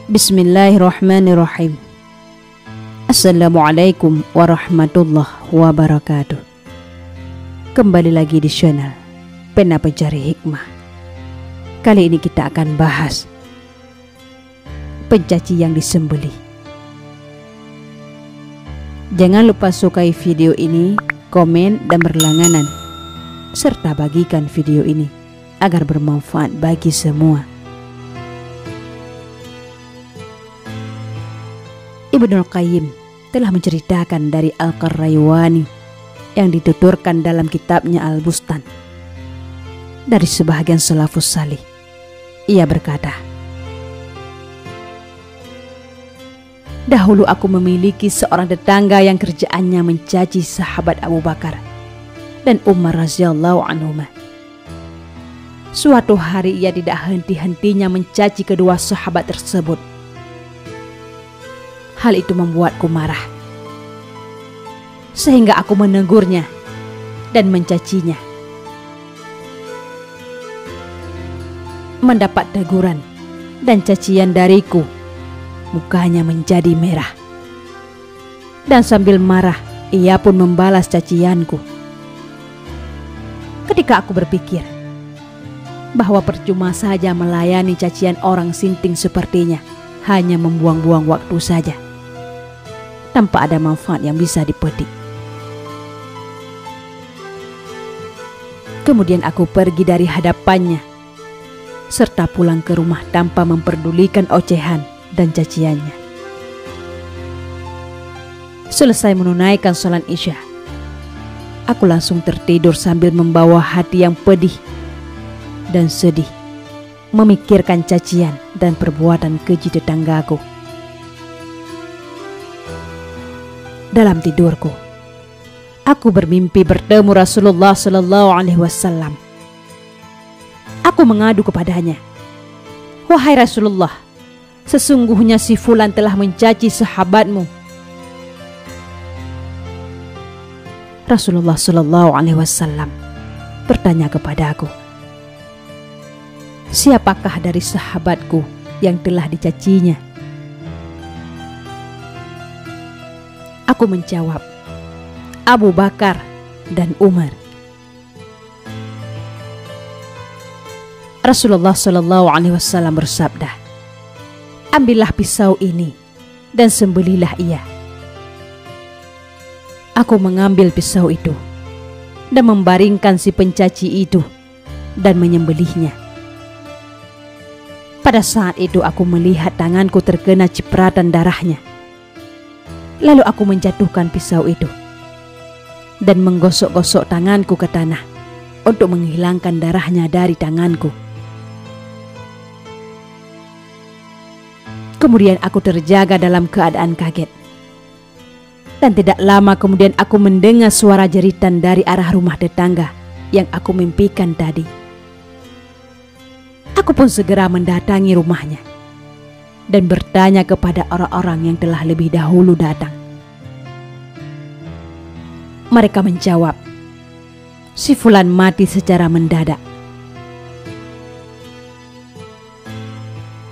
Bismillahirrahmanirrahim. Assalamualaikum warahmatullahi wabarakatuh. Kembali lagi di channel Pena Pencari Hikmah. Kali ini kita akan bahas pencaci yang disembelih. Jangan lupa sukai video ini, komen dan berlangganan, serta bagikan video ini agar bermanfaat bagi semua. Ibnul Qayyim telah menceritakan dari Al-Qarraywani yang dituturkan dalam kitabnya Al-Bustan dari sebahagian salafus salih. Ia berkata, "Dahulu aku memiliki seorang tetangga yang kerjaannya mencaci sahabat Abu Bakar dan Umar radhiyallahu anhuma. Suatu hari ia tidak henti-hentinya mencaci kedua sahabat tersebut. Hal itu membuatku marah, sehingga aku menegurnya dan mencacinya. Mendapat teguran dan cacian dariku, mukanya menjadi merah. Dan sambil marah, ia pun membalas cacianku. Ketika aku berpikir bahwa percuma saja melayani cacian orang sinting sepertinya, hanya membuang-buang waktu saja, tanpa ada manfaat yang bisa dipetik. Kemudian aku pergi dari hadapannya, serta pulang ke rumah tanpa memperdulikan ocehan dan caciannya. Selesai menunaikan sholat Isya, aku langsung tertidur sambil membawa hati yang pedih dan sedih, memikirkan cacian dan perbuatan keji tetanggaku. Dalam tidurku, aku bermimpi bertemu Rasulullah Sallallahu Alaihi Wasallam. Aku mengadu kepadanya, "Wahai Rasulullah, sesungguhnya si Fulan telah mencaci sahabatmu." Rasulullah Sallallahu Alaihi Wasallam bertanya kepadaku, "Siapakah dari sahabatku yang telah dicacinya?" Aku menjawab, "Abu Bakar dan Umar." Rasulullah Shallallahu Alaihi Wasallam bersabda, "Ambillah pisau ini dan sembelihlah ia." Aku mengambil pisau itu dan membaringkan si pencaci itu dan menyembelihnya. Pada saat itu aku melihat tanganku terkena cipratan darahnya. Lalu aku menjatuhkan pisau itu dan menggosok-gosok tanganku ke tanah untuk menghilangkan darahnya dari tanganku. Kemudian aku terjaga dalam keadaan kaget. Dan tidak lama kemudian aku mendengar suara jeritan dari arah rumah tetangga yang aku mimpikan tadi. Aku pun segera mendatangi rumahnya dan bertanya kepada orang-orang yang telah lebih dahulu datang. Mereka menjawab, "Si Fulan mati secara mendadak."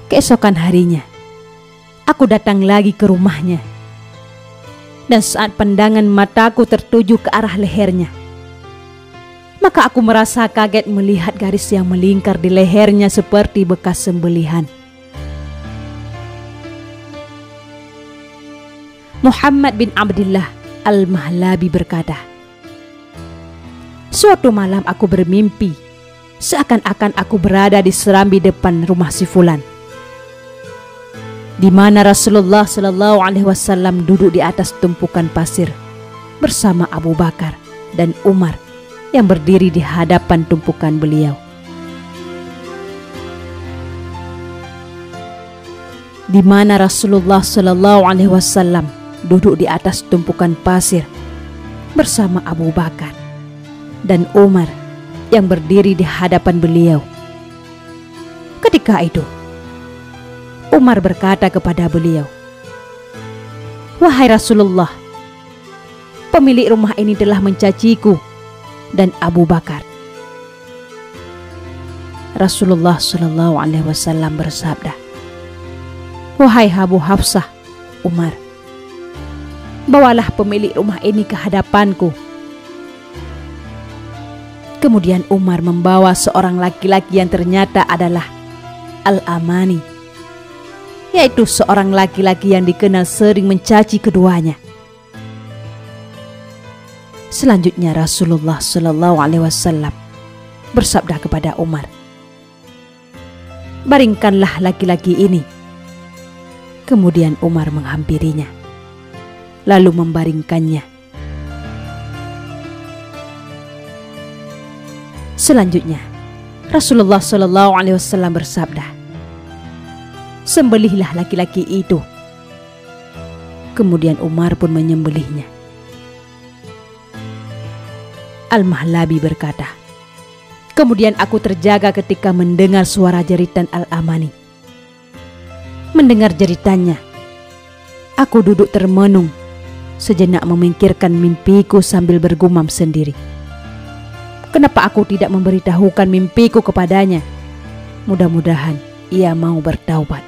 Keesokan harinya, aku datang lagi ke rumahnya. Dan saat pandangan mataku tertuju ke arah lehernya, maka aku merasa kaget melihat garis yang melingkar di lehernya seperti bekas sembelihan. Muhammad bin Abdullah Al-Mahlabi berkata, "Suatu malam aku bermimpi seakan-akan aku berada di serambi depan rumah si Fulan, di mana Rasulullah Sallallahu Alaihi Wasallam duduk di atas tumpukan pasir bersama Abu Bakar dan Umar yang berdiri di hadapan tumpukan beliau. Di mana Rasulullah Sallallahu Alaihi Wasallam duduk di atas tumpukan pasir bersama Abu Bakar dan Umar yang berdiri di hadapan beliau. Ketika itu, Umar berkata kepada beliau, 'Wahai Rasulullah, pemilik rumah ini telah mencaciku dan Abu Bakar.' Rasulullah Shallallahu Alaihi Wasallam bersabda, "Wahai Abu Hafsah, Umar, bawalah pemilik rumah ini ke hadapanku." Kemudian Umar membawa seorang laki-laki yang ternyata adalah Al-Amani, yaitu seorang laki-laki yang dikenal sering mencaci keduanya. Selanjutnya Rasulullah Shallallahu Alaihi Wasallam bersabda kepada Umar, "Baringkanlah laki-laki ini." Kemudian Umar menghampirinya, lalu membaringkannya. Selanjutnya Rasulullah Shallallahu Alaihi Wasallam bersabda, "Sembelihlah laki-laki itu." Kemudian Umar pun menyembelihnya. Al-Mahlabi berkata, "Kemudian aku terjaga ketika mendengar suara jeritan Al-Amani. Mendengar jeritannya, aku duduk termenung, sejenak memikirkan mimpiku sambil bergumam sendiri. Kenapa aku tidak memberitahukan mimpiku kepadanya? Mudah-mudahan ia mau bertaubat."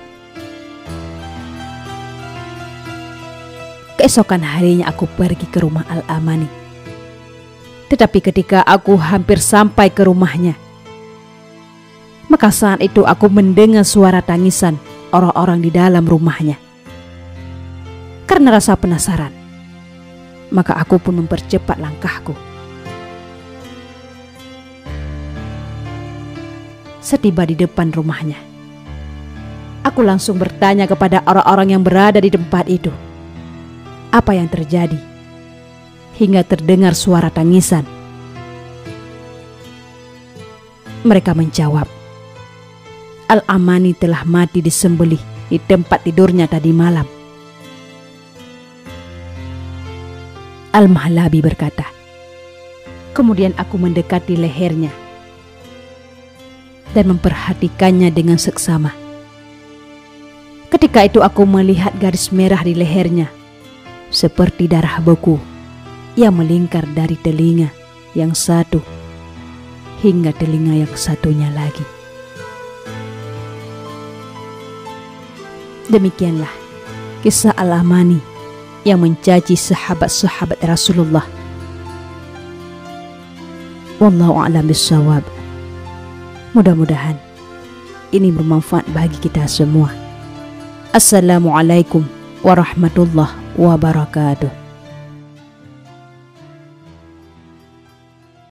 Keesokan harinya aku pergi ke rumah Al-Amani. Tetapi ketika aku hampir sampai ke rumahnya, maka saat itu aku mendengar suara tangisan orang-orang di dalam rumahnya. Karena rasa penasaran, maka aku pun mempercepat langkahku. Setiba di depan rumahnya, aku langsung bertanya kepada orang-orang yang berada di tempat itu, apa yang terjadi hingga terdengar suara tangisan. Mereka menjawab, "Al-Amani telah mati disembelih di tempat tidurnya tadi malam." Al-Mahlabi berkata, "Kemudian aku mendekati lehernya dan memperhatikannya dengan seksama. Ketika itu aku melihat garis merah di lehernya, seperti darah beku yang melingkar dari telinga yang satu hingga telinga yang satunya lagi." Demikianlah kisah Al-Amani yang mencaci sahabat-sahabat Rasulullah. Wallahu a'lam bishawab. Mudah-mudahan ini bermanfaat bagi kita semua. Assalamualaikum warahmatullahi wabarakatuh.